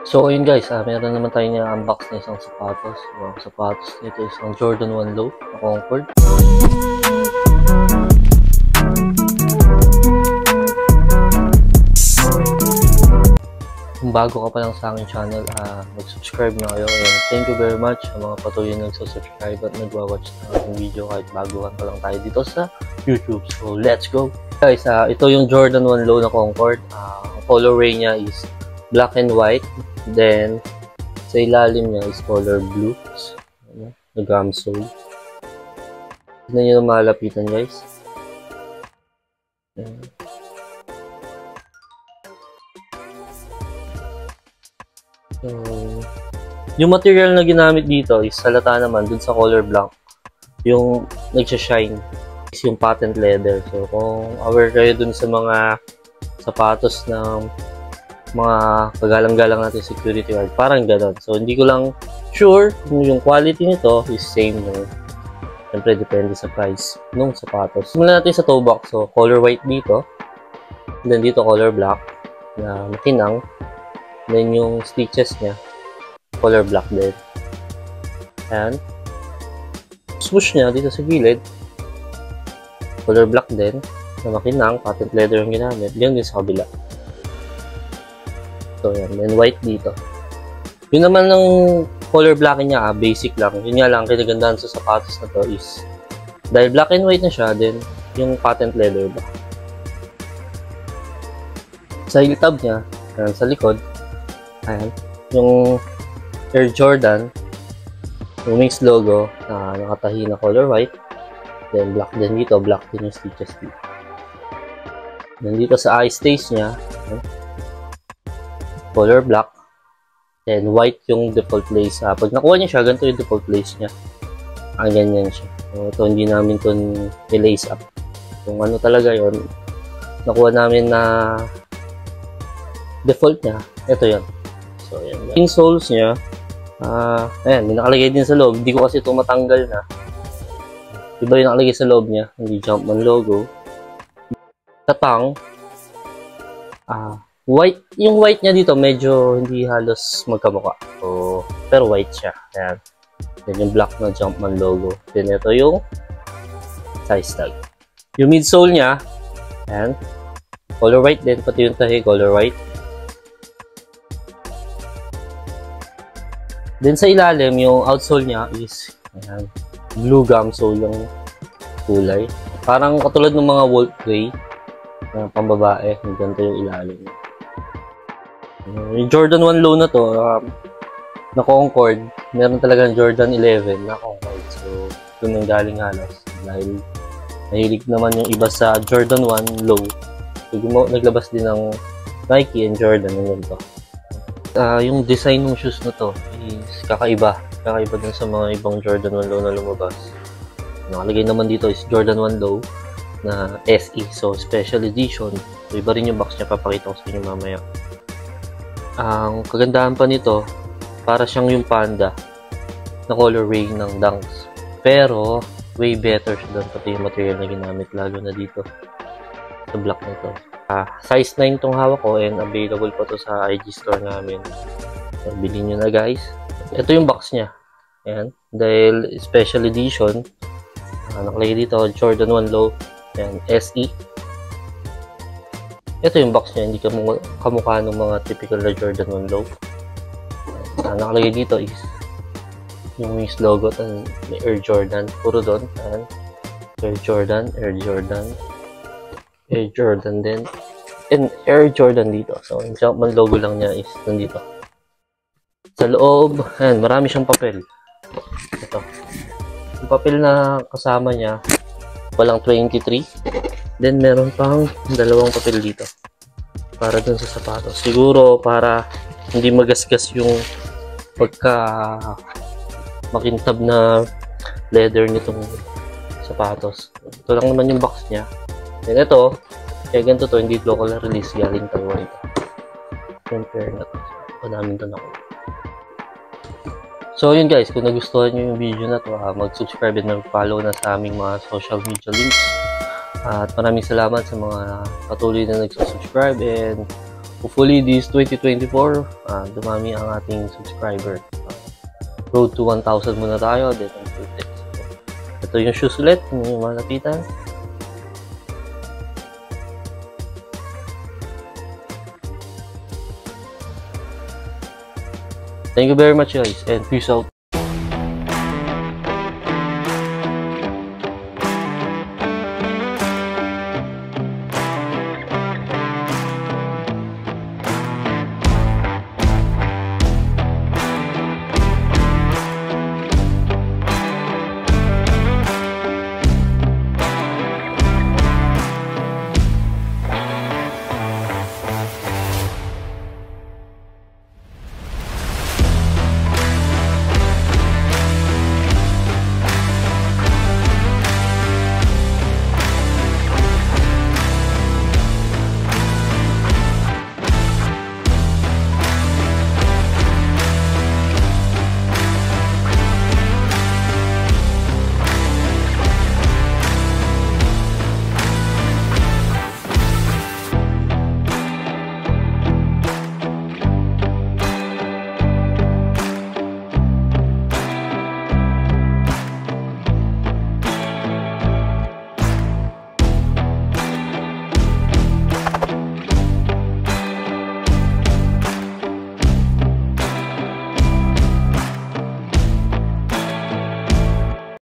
So ayun guys, meron naman tayong unbox na isang sapatos. Yung sapatos nito isang Jordan 1 Low na Concord. Kung bago ka pa lang sa aking channel, mag-subscribe na kayo. And thank you very much sa mga patuloy na nagsusubscribe at nagwa-watch ng aking video kahit baguhan pa lang tayo dito sa YouTube. So let's go! Guys, ito yung Jordan 1 Low na Concord. Ang colorway niya is black and white. Then, sa ilalim niya is color blue. Na gum sole. Tignan nyo na malapitan guys. So, yung material na ginamit dito is halata naman dun sa color black. Yung nagsha-shine is yung patent leather. So, kung aware kayo dun sa mga sapatos ng mga kagalang-galang natin security guard, parang gano'n. So, hindi ko lang sure kung yung quality nito is same no? Siyempre, depende sa price nung sapatos. Simulan natin sa toe box. So, color white dito. Then, dito color black na makinang. Then, yung stitches niya, color black din. Ayan. Swoosh niya dito sa gilid, color black din na makinang, patent leather yung ginamit. Yan din sa kabila. So, yan. Then, white dito. Yun naman ng color black niya, basic lang. Yun nga lang, kinagandahan sa sapatos na to is dahil black and white na siya, then yung patent leather ba. Sa heel tab niya, yan, sa likod, ayan, yung Air Jordan, yung Wings logo, na nakatahi na color white. Then, black din dito, black din yung stitches dito. Then, dito sa eye stays niya, ayan, color black, then white yung default lace. Pag nakuha niya siya, ganito yung default lace niya. Ganyan siya. So, ito hindi namin ito i-lace up. Kung ano talaga yon, nakuha namin na default niya, ito yon. So, yan. Yung soles niya, ayan, may nakalagay din sa loob. Hindi ko kasi ito matanggal na. Iba yung nakalagay sa loob niya, hindi Jumpman logo. Tatang, white, yung white niya dito medyo hindi halos magkamukha. So, pero white siya. Ayan. Then yung black na Jumpman logo. Then ito yung size tag. Yung midsole niya, ayan, color white din, pati yung tahi color white. Then sa ilalim, yung outsole niya is ayan, blue gum sole yung kulay. Parang katulad ng mga Wolf Grey na pambabae, ganito yung ilalim. Yung Jordan 1 Low na to, na Concord, meron talagang Jordan 11 na Concord. So, doon ang galing halos. Dahil nahilig naman yung iba sa Jordan 1 Low. So, naglabas din ng Nike and Jordan yung ganito. Yung design ng shoes na to is kakaiba. Kakaiba dun sa mga ibang Jordan 1 Low na lumabas. Nakalagay naman dito is Jordan 1 Low na SE. So, special edition. So, iba rin yung box niya. Papakita ko sa inyo mamaya. Ang kagandahan pa nito, para siyang yung Panda na colorway ng Dunks. Pero, way better siya doon, pati yung material na ginamit, lalo na dito sa black nito. Size 9 tong hawak ko and available pa to sa IG store namin. So, bilhin nyo na guys. Ito yung box niya. Ayan. Dahil special edition, nakalagay dito, Jordan 1 Low and SE. Ito yung box niya, hindi kamukha ng mga typical na Jordan 1 Low. Nakalagay dito is yung Wings logo at may Air Jordan. Puro doon. Air Jordan, Air Jordan, Air Jordan din. And Air Jordan dito. So, yung Jumpman logo lang niya is nandito. Sa loob, ayan, marami siyang papel. Ito. Yung papel na kasama niya, walang 23. Then, meron pang dalawang papel dito para dun sa sapatos. Siguro, para hindi magasgas yung pagka makintab na leather nitong sapatos. Ito lang naman yung box niya. Then, ito, kaya ganito to, hindi local release, galing Taiwan ito. Compare na to. Ito namin ito nakuha. So, yun guys, kung nagustuhan nyo yung video na to, mag-subscribe and mag-follow na sa aming mga social media links. At maraming salamat sa mga patuloy na nagsusubscribe and hopefully this 2024, dumami ang ating subscriber. Road to 1,000 muna tayo, then ang footage. Ito yung shoes ulit, kung yung malapitan. Thank you very much guys, and peace out.